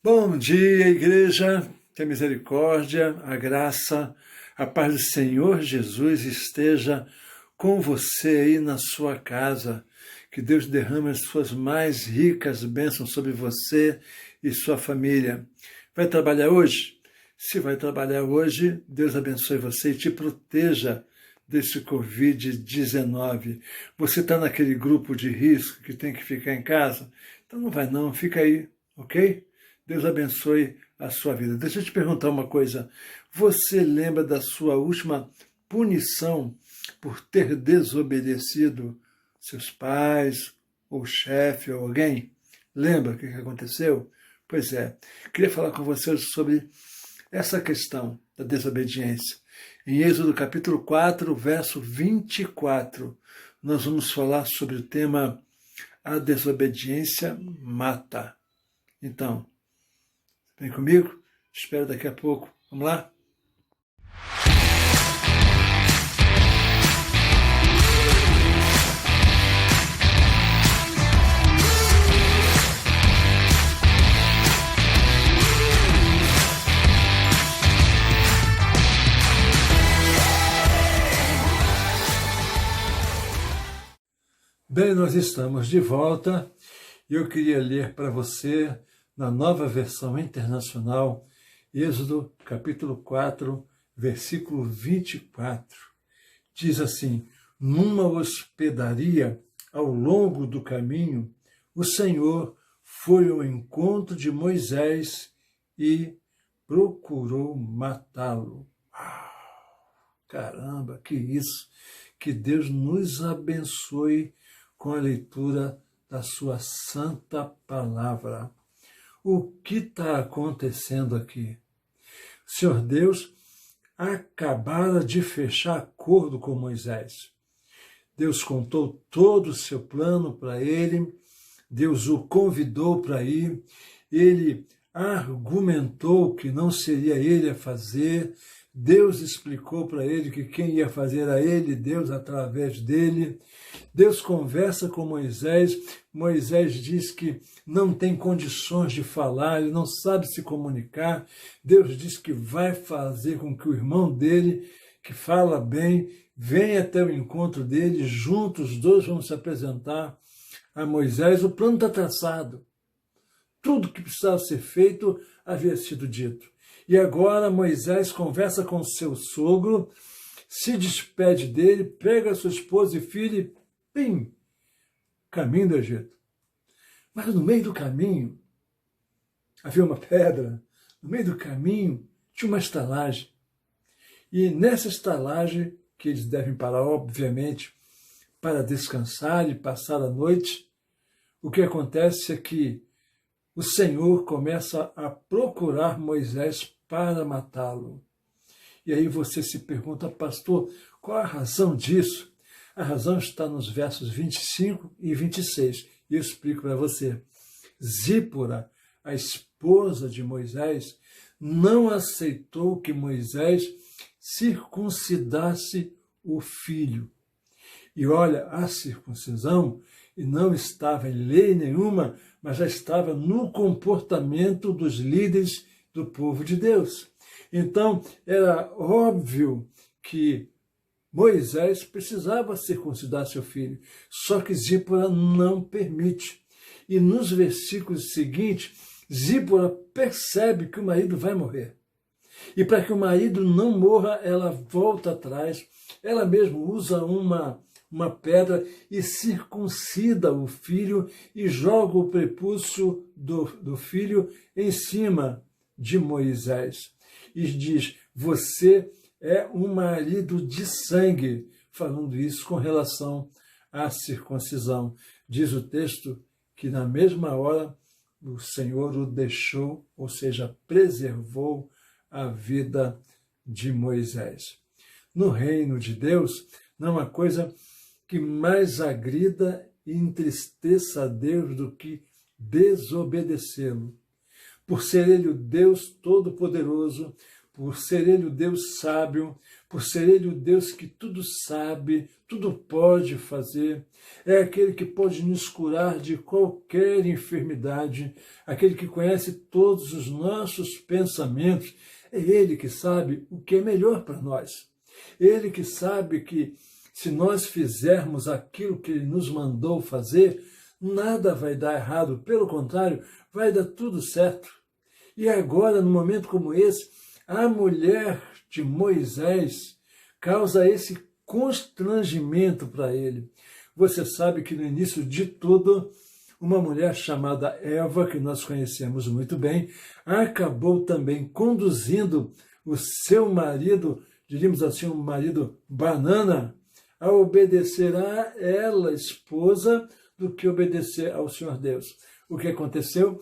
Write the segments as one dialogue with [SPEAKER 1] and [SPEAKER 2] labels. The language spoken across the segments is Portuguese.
[SPEAKER 1] Bom dia, igreja, que a misericórdia, a graça, a paz do Senhor Jesus esteja com você aí na sua casa. Que Deus derrame as suas mais ricas bênçãos sobre você e sua família. Vai trabalhar hoje? Se vai trabalhar hoje, Deus abençoe você e te proteja desse Covid-19. Você está naquele grupo de risco que tem que ficar em casa? Então não vai não, fica aí, ok? Deus abençoe a sua vida. Deixa eu te perguntar uma coisa. Você lembra da sua última punição por ter desobedecido seus pais, ou chefe, ou alguém? Lembra o que aconteceu? Pois é, queria falar com você sobre essa questão da desobediência. Em Êxodo capítulo 4, verso 24, nós vamos falar sobre o tema A desobediência mata. Então, vem comigo? Espero daqui a pouco. Vamos lá? Bem, nós estamos de volta e eu queria ler para você, na nova versão internacional, Êxodo capítulo 4, versículo 24. Diz assim: numa hospedaria ao longo do caminho, o Senhor foi ao encontro de Moisés e procurou matá-lo. Caramba, que isso! Que Deus nos abençoe com a leitura da sua santa palavra. O que está acontecendo aqui? O Senhor Deus acabara de fechar acordo com Moisés. Deus contou todo o seu plano para ele, Deus o convidou para ir, ele argumentou que não seria ele a fazer, Deus explicou para ele que quem ia fazer era ele, Deus através dele. Deus conversa com Moisés, Moisés diz que não tem condições de falar, ele não sabe se comunicar. Deus diz que vai fazer com que o irmão dele, que fala bem, venha até o encontro dele, juntos os dois vão se apresentar a Moisés. O plano está traçado, tudo que precisava ser feito havia sido dito. E agora Moisés conversa com seu sogro, se despede dele, pega a sua esposa e filho e pim, caminho do Egito. Mas no meio do caminho havia uma pedra, no meio do caminho tinha uma estalagem. E nessa estalagem, que eles devem parar, obviamente, para descansar e passar a noite, o que acontece é que o Senhor começa a procurar Moisés para matá-lo. E aí você se pergunta, pastor, qual a razão disso? A razão está nos versos 25 e 26. E eu explico para você. Zípora, a esposa de Moisés, não aceitou que Moisés circuncidasse o filho. E olha, a circuncisão não estava em lei nenhuma, mas já estava no comportamento dos líderes do povo de Deus. Então, era óbvio que Moisés precisava circuncidar seu filho, só que Zípora não permite. E nos versículos seguintes, Zípora percebe que o marido vai morrer. E para que o marido não morra, ela volta atrás, ela mesma usa uma pedra e circuncida o filho e joga o prepúcio do filho em cima de Moisés. E diz, você é um marido de sangue, falando isso com relação à circuncisão. Diz o texto que na mesma hora o Senhor o deixou, ou seja, preservou a vida de Moisés. No reino de Deus, não há coisa que mais agrida e entristeça a Deus do que desobedecê-lo. Por ser ele o Deus Todo-Poderoso, por ser ele o Deus sábio, por ser Ele o Deus que tudo sabe, tudo pode fazer, é aquele que pode nos curar de qualquer enfermidade, aquele que conhece todos os nossos pensamentos, é Ele que sabe o que é melhor para nós. Ele que sabe que se nós fizermos aquilo que Ele nos mandou fazer, nada vai dar errado, pelo contrário, vai dar tudo certo. E agora, num momento como esse, a mulher de Moisés causa esse constrangimento para ele. Você sabe que no início de tudo, uma mulher chamada Eva, que nós conhecemos muito bem, acabou também conduzindo o seu marido, diríamos assim, um marido banana, a obedecer a ela, esposa, do que obedecer ao Senhor Deus. O que aconteceu?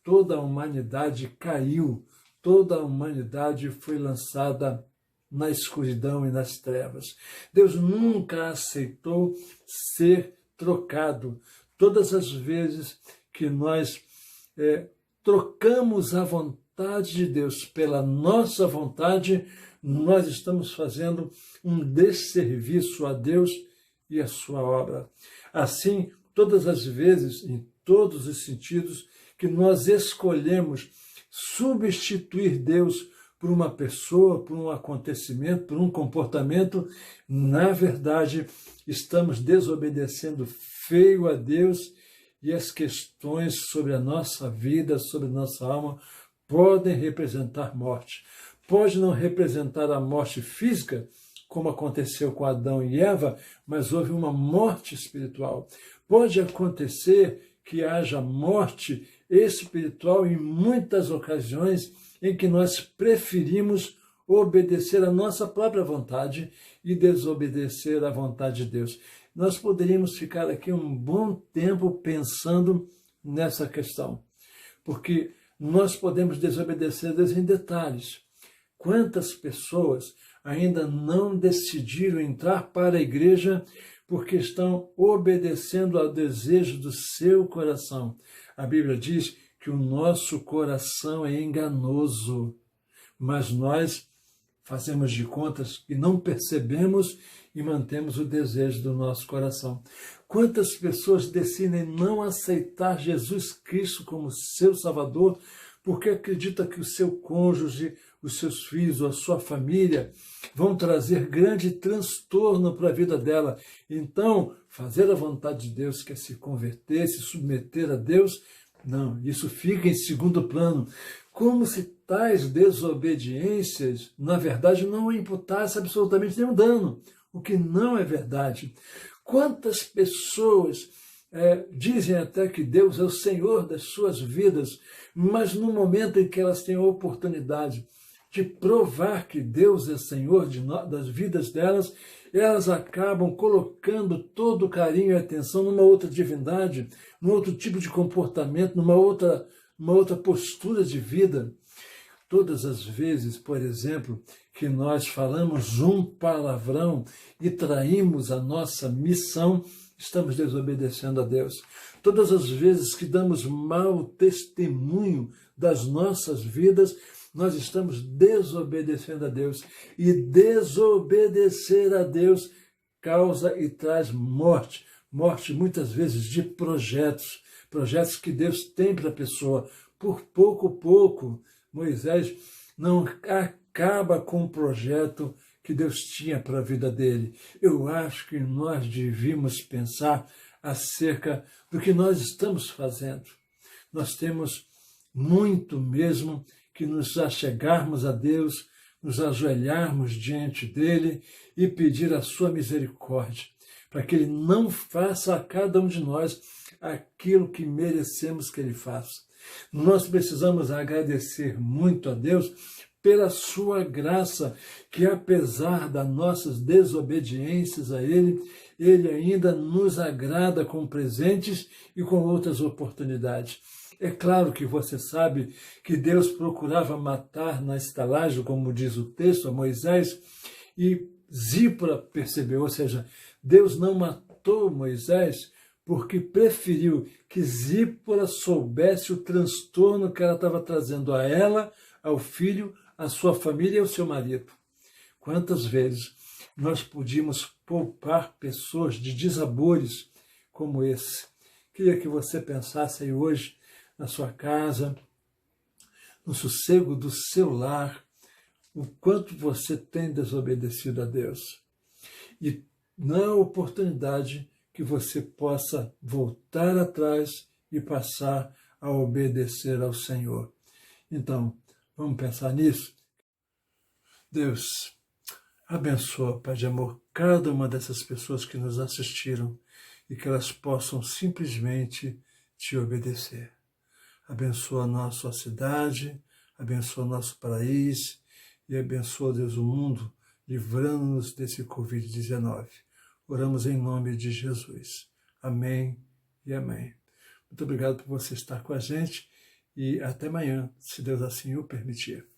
[SPEAKER 1] Toda a humanidade caiu, toda a humanidade foi lançada na escuridão e nas trevas. Deus nunca aceitou ser trocado. Todas as vezes que nós trocamos a vontade de Deus pela nossa vontade, nós estamos fazendo um desserviço a Deus e a sua obra. Assim, todas as vezes, em todos os sentidos, que nós escolhemos substituir Deus por uma pessoa, por um acontecimento, por um comportamento, na verdade, estamos desobedecendo feio a Deus e as questões sobre a nossa vida, sobre a nossa alma, podem representar morte. Pode não representar a morte física, como aconteceu com Adão e Eva, mas houve uma morte espiritual. Pode acontecer que haja morte espiritual em muitas ocasiões em que nós preferimos obedecer à nossa própria vontade e desobedecer à vontade de Deus. Nós poderíamos ficar aqui um bom tempo pensando nessa questão, porque nós podemos desobedecer a Deus em detalhes. Quantas pessoas ainda não decidiram entrar para a igreja porque estão obedecendo ao desejo do seu coração? A Bíblia diz que o nosso coração é enganoso, mas nós fazemos de contas que não percebemos e mantemos o desejo do nosso coração. Quantas pessoas decidem não aceitar Jesus Cristo como seu Salvador porque acredita que o seu cônjuge, os seus filhos ou a sua família vão trazer grande transtorno para a vida dela. Então, fazer a vontade de Deus, que é se converter, se submeter a Deus, não, isso fica em segundo plano. Como se tais desobediências, na verdade, não imputassem absolutamente nenhum dano, o que não é verdade. Quantas pessoas dizem até que Deus é o Senhor das suas vidas, mas no momento em que elas têm a oportunidade de provar que Deus é Senhor das vidas delas, elas acabam colocando todo o carinho e atenção numa outra divindade, num outro tipo de comportamento, numa outra postura de vida. Todas as vezes, por exemplo, que nós falamos um palavrão e traímos a nossa missão, estamos desobedecendo a Deus. Todas as vezes que damos mau testemunho das nossas vidas, nós estamos desobedecendo a Deus. E desobedecer a Deus causa e traz morte. Morte, muitas vezes, de projetos que Deus tem para a pessoa. Por pouco, Moisés não acaba com o projeto que Deus tinha para a vida dele. Eu acho que nós devíamos pensar acerca do que nós estamos fazendo. Nós temos muito mesmo que nos achegarmos a Deus, nos ajoelharmos diante dele e pedir a sua misericórdia, para que ele não faça a cada um de nós aquilo que merecemos que ele faça. Nós precisamos agradecer muito a Deus pela sua graça, que apesar das nossas desobediências a Ele, Ele ainda nos agrada com presentes e com outras oportunidades. É claro que você sabe que Deus procurava matar na estalagem, como diz o texto, a Moisés, e Zípora percebeu, ou seja, Deus não matou Moisés porque preferiu que Zípora soubesse o transtorno que ela estava trazendo a ela, ao filho, à sua família e ao seu marido. Quantas vezes nós podíamos poupar pessoas de desabores como esse? Queria que você pensasse aí hoje na sua casa, no sossego do seu lar, o quanto você tem desobedecido a Deus. E na oportunidade que você possa voltar atrás e passar a obedecer ao Senhor. Então, vamos pensar nisso? Deus, abençoa, Pai de amor, cada uma dessas pessoas que nos assistiram e que elas possam simplesmente te obedecer. Abençoa a nossa cidade, abençoa o nosso país e abençoa, Deus, o mundo, livrando-nos desse Covid-19. Oramos em nome de Jesus. Amém e amém. Muito obrigado por você estar com a gente e até amanhã, se Deus assim o permitir.